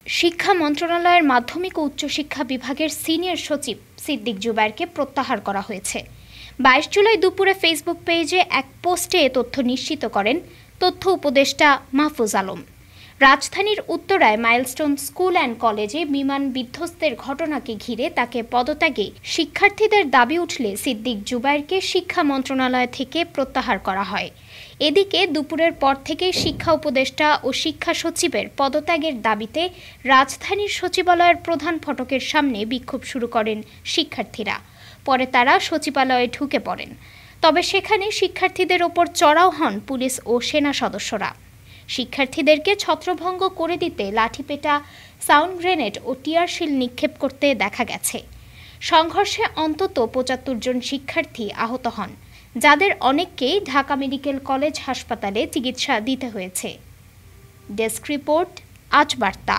শিক্ষা মন্ত্রণালয়ের মাধ্যমিক ও উচ্চশিক্ষা বিভাগের সিনিয়র সচিব সিদ্দিক জুবায়েরকে প্রত্যাহার করা হয়েছে। 22 জুলাই দুপুরে ফেসবুক পেজে এক পোস্টে এ তথ্য নিশ্চিত করেন তথ্য উপদেষ্টা মাহফুজ আলম। রাজধানীর উত্তরায় মাইলস্টোন স্কুল অ্যান্ড কলেজে বিমান বিধ্বস্তের ঘটনাকে ঘিরে তাকে পদত্যাগে শিক্ষার্থীদের দাবি উঠলে সিদ্দিক জুবায়েরকে শিক্ষা মন্ত্রণালয় থেকে প্রত্যাহার করা হয়। এদিকে দুপুরের পর থেকেই শিক্ষা উপদেষ্টা ও শিক্ষা সচিবের পদত্যাগের দাবিতে রাজধানীর সচিবালয়ের প্রধান ফটকের সামনে বিক্ষোভ শুরু করেন শিক্ষার্থীরা। পরে তারা সচিবালয়ে ঢুকে পড়েন। তবে সেখানে শিক্ষার্থীদের ওপর চড়াও হন পুলিশ ও সেনা সদস্যরা। শিক্ষার্থীদেরকে ছত্রভঙ্গ করে দিতে লাঠিপেটা, সাউন্ড গ্রেনেড ও টিয়ারশিল নিক্ষেপ করতে দেখা গেছে। সংঘর্ষে অন্তত ৭৫ জন শিক্ষার্থী আহত হন, যাদের অনেককেই ঢাকা মেডিকেল কলেজ হাসপাতালে চিকিৎসা দিতে হয়েছে। ডেস্ক রিপোর্ট, আজ বার্তা।